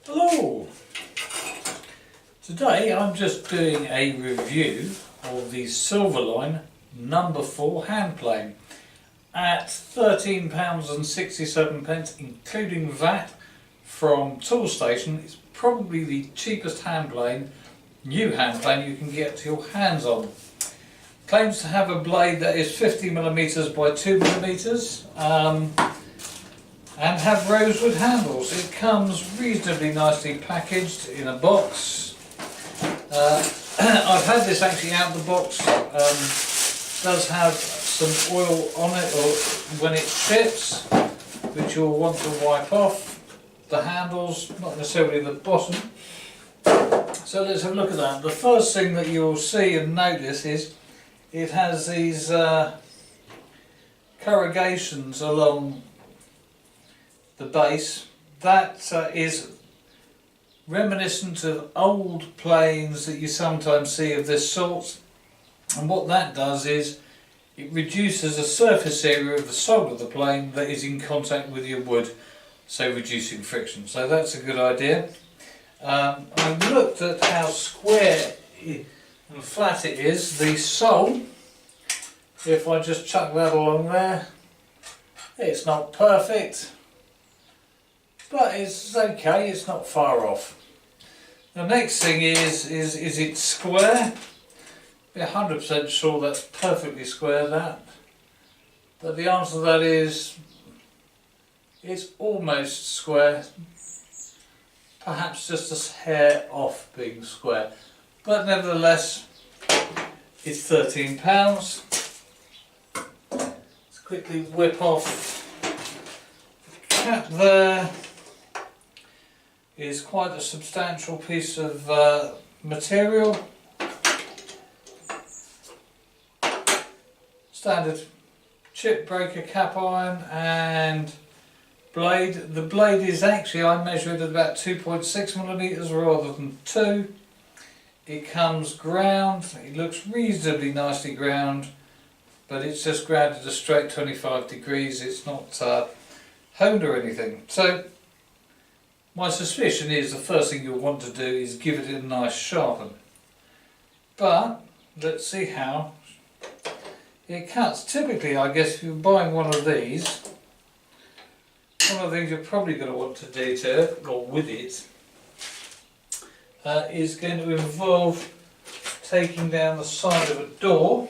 Hello! Today I'm just doing a review of the Silverline No4 hand plane at £13.67 including VAT from Toolstation. It's probably the cheapest hand plane, new hand plane you can get your hands on. Claims to have a blade that is 50mm by 2mm and have rosewood handles. It comes reasonably nicely packaged in a box. I've had this actually out of the box. Does have some oil on it or when it ships, which you'll want to wipe off the handles, not necessarily the bottom. So let's have a look at that. The first thing that you'll see and notice is it has these corrugations along the base. That is reminiscent of old planes that you sometimes see of this sort, and what that does is it reduces the surface area of the sole of the plane that is in contact with your wood, so reducing friction. So that's a good idea. I looked at how square and flat it is. The sole, if I just chuck that along there, it's not perfect, but it's okay, it's not far off. The next thing is it square? Be 100% sure that's perfectly square, that. But the answer to that is it's almost square, perhaps just a hair off being square. But nevertheless, it's £13. Let's quickly whip off the cap there. Is quite a substantial piece of material. Standard chip breaker cap iron and blade. The blade is actually, I measure it at about 2.6mm rather than 2. It comes ground. It looks reasonably nicely ground, but it's just ground at a straight 25 degrees. It's not honed or anything. So my suspicion is the first thing you'll want to do is give it a nice sharpen. But let's see how it cuts. Typically, I guess if you're buying one of these, one of the things you're probably going to want to do to it, or with it, is going to involve taking down the side of a door.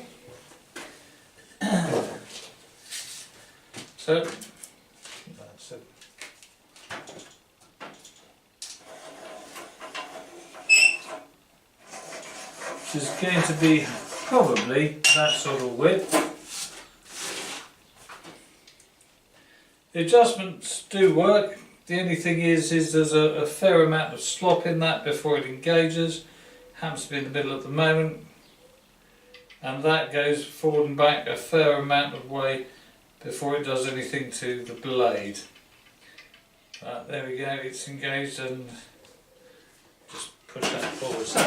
So that's it. Which is going to be probably that sort of width. The adjustments do work. The only thing is there's a fair amount of slop in that before it engages. Happens to be in the middle at the moment, and that goes forward and back a fair amount of way before it does anything to the blade. There we go, it's engaged, and just push that forward. So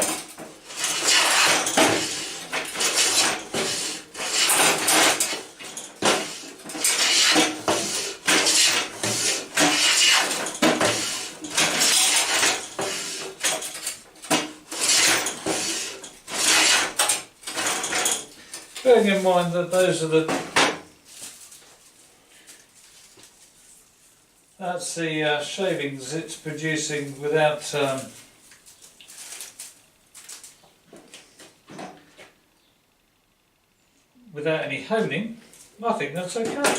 bearing in mind that those are that's the shavings it's producing without without any honing, I think that's okay.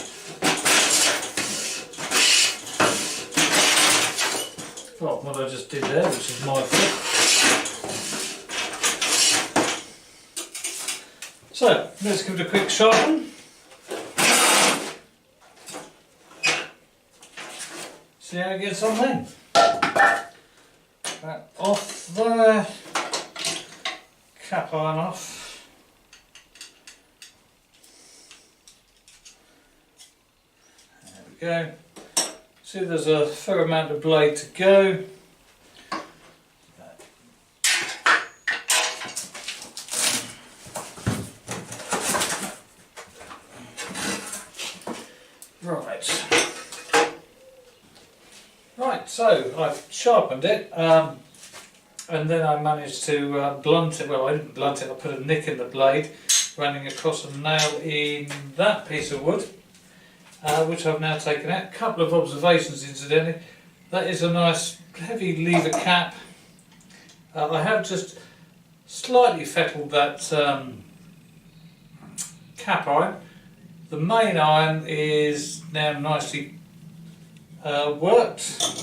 Well, what I just did there, which is my fault. So, let's give it a quick sharpen. See how it gets on then. That off there. Cap iron off. There we go. See, there's a fair amount of blade to go. Right. Right, so I've sharpened it, and then I managed to blunt it. Well, I didn't blunt it, I put a nick in the blade, running across a nail in that piece of wood, which I've now taken out. A couple of observations incidentally. That is a nice heavy lever cap. I have just slightly fettled that cap iron. The main iron is now nicely worked.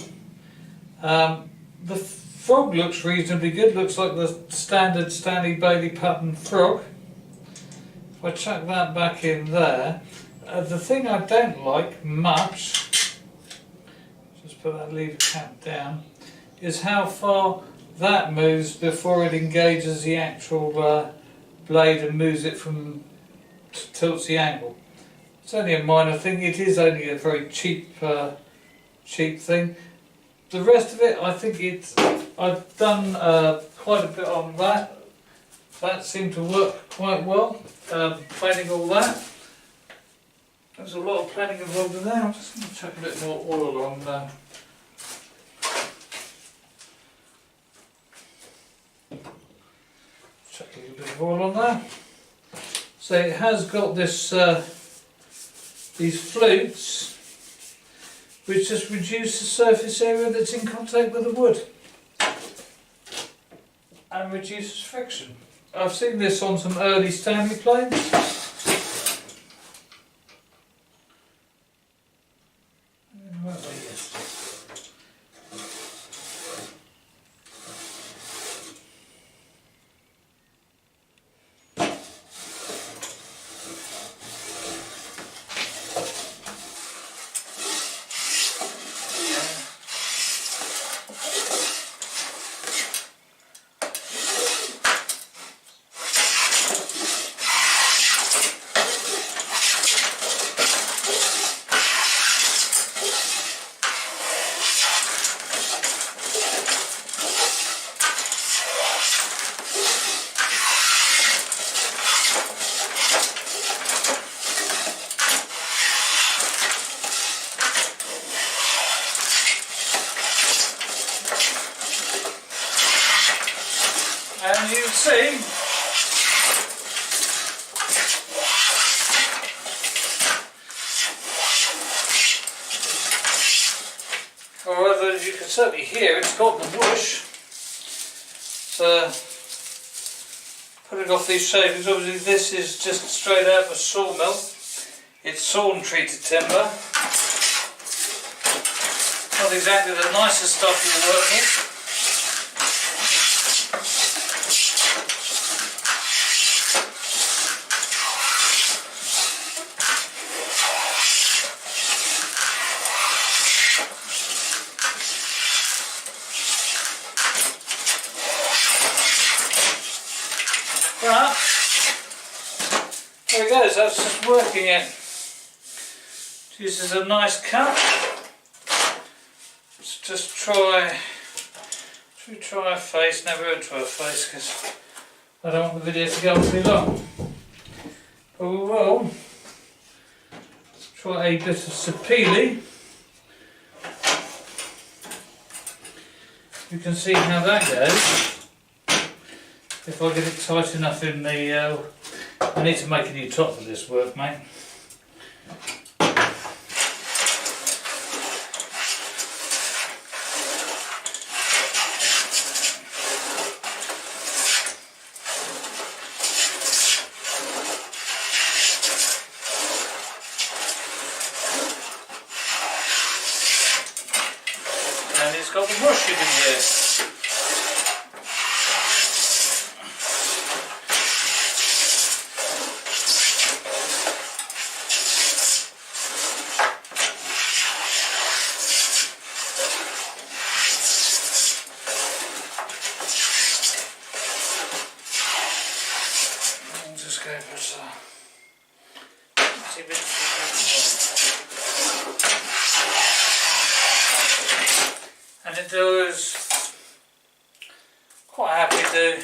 The frog looks reasonably good, looks like the standard Stanley Bailey pattern frog. If I chuck that back in there, the thing I don't like much, just put that lever cap down, is how far that moves before it engages the actual blade and moves it from tilts the angle. It's only a minor thing, it is only a very cheap thing. The rest of it, I think I've done quite a bit on that. That seemed to work quite well, planning all that. There's a lot of planning involved in there. I'm just going to chuck a bit more oil on there. Chuck a little bit of oil on there. So it has got this, these flutes, which just reduce the surface area that's in contact with the wood and reduces friction. I've seen this on some early Stanley planes. And you see, however, as you can certainly hear, it's got the whoosh. So, putting off these shavings, obviously this is just straight out of a sawmill. It's sawn treated timber. Not exactly the nicest stuff you'll work with. But there it goes, that's just working it. This is a nice cut. Let's just try a face. Never won't try a face because I don't want the video to go on too long. But we will try a bit of sapele. You can see how that goes. If I get it tight enough in the... I need to make a new top for this work, mate. And it's got the brush in here. And it does quite happy to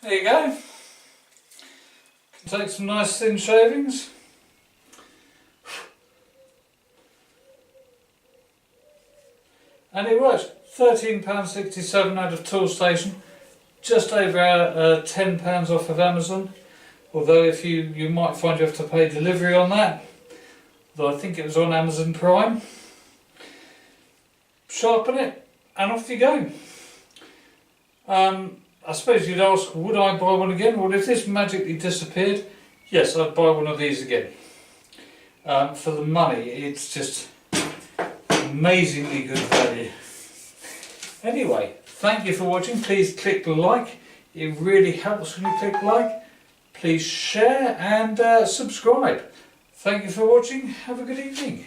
There you go. Can take some nice thin shavings. And it works. £13.67 out of Toolstation, just over £10 off of Amazon. Although if you might find you have to pay delivery on that. Though I think it was on Amazon Prime. Sharpen it and off you go. I suppose you'd ask, would I buy one again? Well, if this magically disappeared, yes, I'd buy one of these again. For the money, it's just amazingly good value. Anyway, thank you for watching. Please click like. It really helps when you click like. Please share and subscribe. Thank you for watching. Have a good evening.